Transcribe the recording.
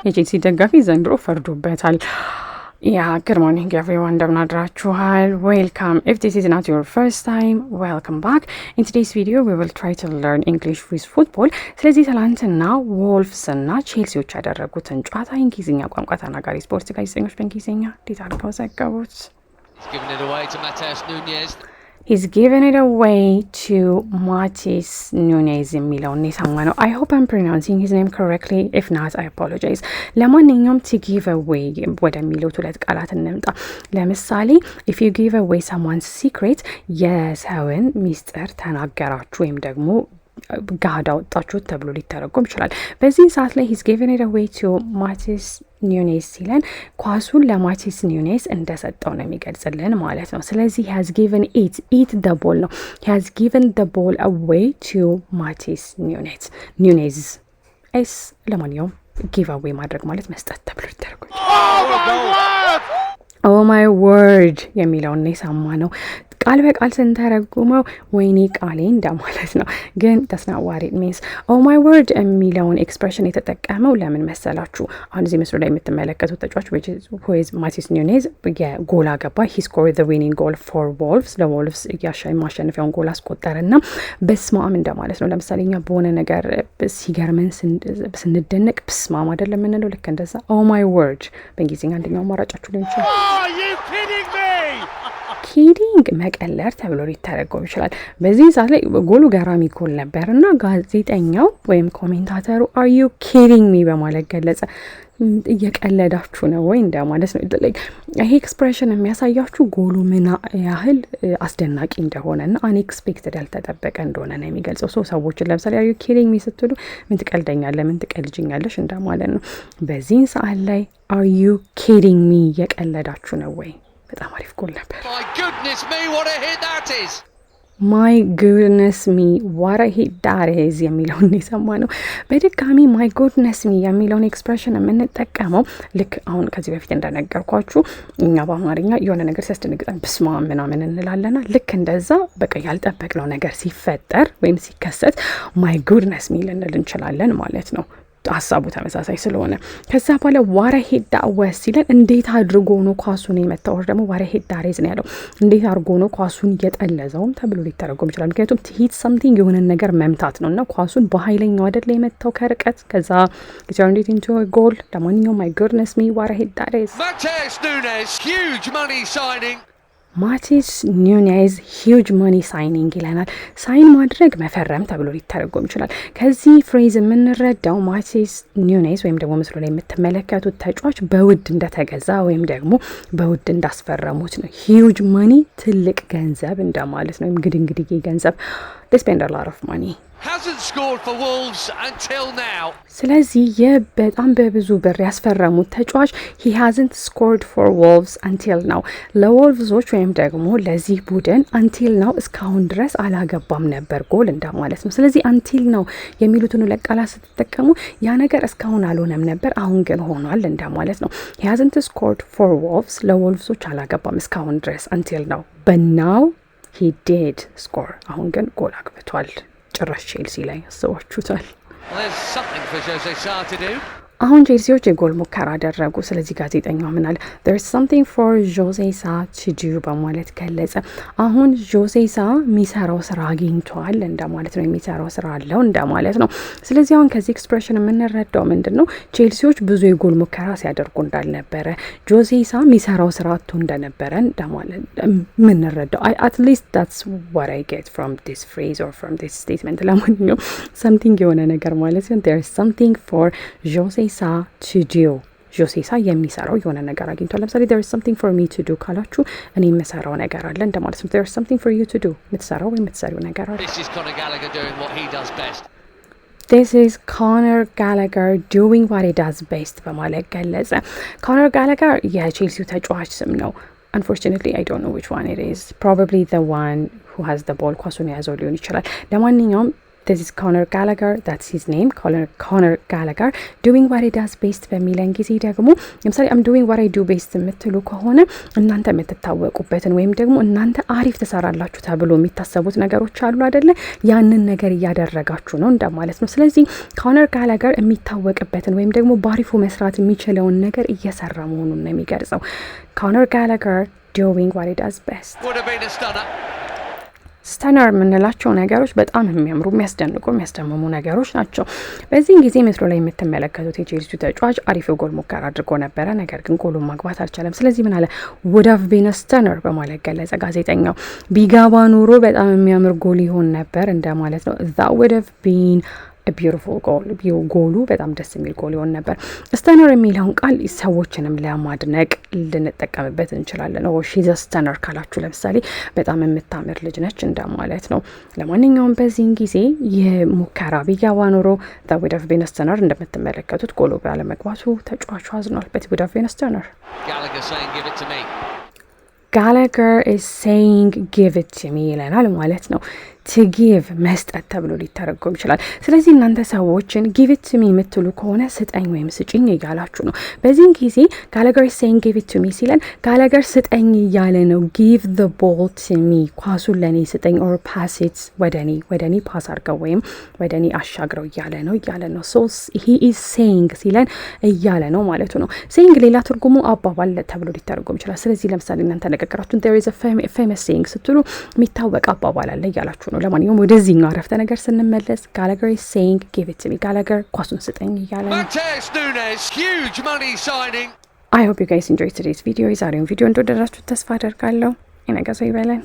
የቼልሲ ደጋፊ ዘንድሮ ፈርዶበታል። Yeah, good morning everyone. Welcome. If this is not your first time, welcome back. In today's video, we will try to learn English with football. ስለዚህ ትላንትና ወልፍስ እና ቼልሲዎች ያደረጉትን ጨዋታ እንግሊዝኛ ቋንቋ ተናጋሪ ስፖርት ጋዜጠኞች በእንግሊዝኛ እንዴት አድርገው ዘገቡት? He's given it away to Matis Nunez የሚለውን የሰማነው። I hope I'm pronouncing his name correctly. If not, I apologize. ለማንኛውም to give away ወደሚሉት ሁለት ቃላት እንምጣ። ለምሳሌ if you give away someone's secret የሰውን ሚስጥር ተናገራችሁ ወይም ደግሞ ጋዳ ወጣችሁት ተብሎ ሊተረጎም ይችላል። በዚህ ሰዓት ላይ he's given it away to Matis ኒውኔዝ ሲለን ኳሱን ለማቲስ ኒውኔዝ እንደሰጠው ነው የሚገልጽልን ማለት ነው። ስለዚህ he has given it the ball ነው። he has given the ball away to ማቲስ ኒውኔዝ ኤስ ለማንኛውም give away ማድረግ ማለት መስጠት ተብሎ ይተረጎም። oh my word የሚለውን ነው የሰማነው። ቃል በቃል ስንተረጉመው ወይኔ ቃሌ እንደማለት ነው። ግን that's not what it means. oh my word የሚለውን ኤክስፕሬሽን የተጠቀመው ለምን መሰላችሁ? አሁን እዚህ ምስሉ ላይ የምትመለከቱት ተጫዋች who is ማቲስ ኒውኔዝ የጎል አገባ። he scored the winning goal for Wolves ለወልቭስ ማሸነፊያውን ጎል አስቆጠረና በስማም እንደማለት ነው። ለምሳሌ እኛ በሆነ ነገር ሲገርመን ስንደነቅ በስማም አይደለም የምንለው? ልክ እንደዛ oh my word በእንግሊዝኛ አንደኛው አማራጫችሁ ሊሆን ይችላል። ኪዲንግ መቀለር ተብሎ ሊተረጎም ይችላል። በዚህ ሰዓት ላይ ጎሉ ገራሚ ጎል ነበርና ጋዜጠኛው ወይም ኮሜንታተሩ are you kidding me በማለት ገለጸ። እየቀለዳችሁ ነው ወይ እንደማለት ነው። ይሄ ኤክስፕሬሽን የሚያሳያችሁ ጎሉ ምን ያህል አስደናቂ እንደሆነና አንኤክስፔክትድ ያልተጠበቀ እንደሆነ ነው የሚገልጸው። ሰዎችን ለምሳሌ are you kidding me ስትሉ ምን ትቀልደኛለህ፣ ምን ትቀልጅኛለሽ እንደማለት ነው። በዚህ ሰዓት ላይ are you kidding me እየቀለዳችሁ ነው ወይ? በጣም አሪፍ ጎል ነበር። my goodness me what a hit that is የሚለውን የሰማነው በድጋሚ my goodness me የሚለውን ኤክስፕሬሽን የምንጠቀመው ልክ አሁን ከዚህ በፊት እንደነገርኳችሁ እኛ በአማርኛ የሆነ ነገር ሲያስደነግጠን በስመ አብ ምናምን እንላለና ልክ እንደዛ በቃ ያልጠበቅነው ነገር ሲፈጠር ወይም ሲከሰት my goodness me ልንል እንችላለን ማለት ነው። ሀሳቡ ተመሳሳይ ስለሆነ ከዛ በኋላ ዋራ ሄዳ ወስ ሲለን እንዴት አድርጎ ነው ኳሱን የመታው? ደግሞ ዋራ ሄዳ ሬዝ ነው ያለው። እንዴት አድርጎ ነው ኳሱን እየጠለዘውም ተብሎ ሊተረጎም ይችላል። ምክንያቱም ሂት ሰምቲንግ የሆነ ነገር መምታት ነውና ኳሱን በኃይለኛው አይደል የመታው ከርቀት ከዛ turned it into a goal። ለማንኛውም my goodness me ዋራ ሄዳ ሬዝ ማቲስ ኒውኔዝ ሂውጅ ማኒ ሳይኒንግ ይለናል። ሳይን ማድረግ መፈረም ተብሎ ሊተረጎም ይችላል። ከዚህ ፍሬዝ የምንረዳው ማቲስ ኒውኔዝ ወይም ደግሞ ምስሉ ላይ የምትመለከቱት ተጫዋች በውድ እንደተገዛ ወይም ደግሞ በውድ እንዳስፈረሙት ነው። ሂውጅ ማኒ ትልቅ ገንዘብ እንደማለት ነው። እንግዲህ ገንዘብ they spend a lot of money. hasn't scored for Wolves until now. ስለዚህ በጣም በብዙ ብር ያስፈረሙት ተጫዋች he hasn't scored for Wolves until now ለወልቭዞች ወይም ደግሞ ለዚህ ቡድን until now እስካሁን ድረስ አላገባም ነበር ጎል እንደማለት ነው። ስለዚህ until now የሚሉትን ሁለት ቃላት ስትጠቀሙ ያ ነገር እስካሁን አልሆነም ነበር አሁን ግን ሆኗል እንደማለት ነው። he hasn't scored for Wolves ለወልቭዞች አላገባም እስካሁን ድረስ until now but now he did score አሁን ግን ጎል አግብቷል። ጭራሽ ቼልሲ ላይ አስባችሁታል። አሁን ቼልሲዎች የጎል ሙከራ አደረጉ። ስለዚህ ጋዜጠኛው ምን አለ? there's something for Jose Sa to do በማለት ገለጸ። አሁን ጆዜ ሳ የሚሰራው ስራ አግኝቷል እንደማለት ነው። የሚሰራው ስራ አለው እንደማለት ነው። ስለዚህ አሁን ከዚህ ኤክስፕሬሽን የምንረዳው ምንድነው? ቼልሲዎች ብዙ የጎል ሙከራ ሲያደርጉ እንዳልነበረ ጆዜ ሳ የሚሰራው ስራ አጥቶ እንደነበረ እንደማለት የምንረዳው at least that's what I get from this phrase or from this statement። ለማንኛውም something የሆነ ነገር ማለት ነው። there's something for Jose Sa to do ጆሴ ሳ የሚሰራው የሆነ ነገር አግኝቷል። ለምሳሌ there is something for me to do ካላችሁ እኔ የምሰራው ነገር አለ እንደማለት ነው። there is something for you to do የምትሰራው ወይ የምትሰሪው ነገር አለ። This is Conor Gallagher doing what he does best. This is Conor Gallagher doing what he does best በማለት ገለጸ። Conor Gallagher የቼልሲው ተጫዋች ስም ነው። Unfortunately, I don't know which one it is. Probably the one who has the ball ኳሱን የያዘው ሊሆን ይችላል። ለማንኛውም this is Conor Gallagher, that's his name, Conor Gallagher doing what he does best በሚለን ጊዜ ደግሞ ለምሳሌ I'm doing what I do best የምትሉ ከሆነ እናንተ የምትታወቁበትን ወይም ደግሞ እናንተ አሪፍ ተሰራላችሁ ተብሎ የሚታሰቡት ነገሮች አሉ አይደለ? ያንን ነገር እያደረጋችሁ ነው እንደማለት ነው። ስለዚህ ኮነር ጋላገር የሚታወቅበትን ወይም ደግሞ ባሪፉ መስራት የሚችለውን ነገር እየሰራ መሆኑን ነው የሚገልጸው። ኮነር ጋላገር doing what he does best. ስተነር የምንላቸው ነገሮች በጣም የሚያምሩ የሚያስደንቁ የሚያስደምሙ ነገሮች ናቸው። በዚህን ጊዜ ምስሉ ላይ የምትመለከቱት የቼልሲ ተጫዋች አሪፍ ጎል ሙከራ አድርጎ ነበረ፣ ነገር ግን ጎሉን ማግባት አልቻለም። ስለዚህ ምን አለ? would have been a stunner በማለት ገለጸ ጋዜጠኛው። ቢጋባ ኑሮ በጣም የሚያምር ጎል ይሆን ነበር እንደማለት ነው። that would have been a beautiful goal ጎሉ በጣም ደስ የሚል ጎል ይሆን ነበር። ስተነር የሚለውን ቃል ሰዎችንም ለማድነቅ ልንጠቀምበት እንችላለን። she's a stunner ካላችሁ ለምሳሌ በጣም የምታምር ልጅ ነች እንደማለት ነው። ለማንኛውም በዚህን ጊዜ የሙከራ ቢገባ ኖሮ that would have been a stunner እንደምትመለከቱት ጎሉ ባለመግባቱ ተጫዋቹ አዝኗል። but it would have been a stunner. Gallagher is saying give it to me ይለናል ማለት ነው። to give መስጠት ተብሎ ሊተረጎም ይችላል። ስለዚህ እናንተ ሰዎችን give it to me የምትሉ ከሆነ ስጠኝ ወይም ስጪኝ እያላችሁ ነው። በዚህን ጊዜ Gallagher is saying give it to me ሲለን Gallagher ስጠኝ እያለ ነው። give the ball to me ኳሱን ለኔ ስጠኝ or pass it ወደኔ ፓስ አድርገው ወይም ወደኔ አሻግረው እያለ ነው። so he is saying ሲለን እያለ ነው ማለቱ ነው። saying ሌላ ትርጉሙ አባባል ተብሎ ሊተረጎም ይችላል። ስለዚህ ለምሳሌ እናንተ ነገራችሁን there is a famous saying ስትሉ የሚታወቅ አባባል አለ እያላችሁ ነው። ለማንኛውም ወደዚህኛው አረፍተ ነገር ስንመለስ Gallagher is saying give it to me Gallagher ኳሱን ስጠኝ እያለ ነው። I hope you guys enjoyed today's video. የዛሬውን ቪዲዮ እንደወደዳችሁ ተስፋ አደርጋለሁ። የነገ ሰው ይበለን።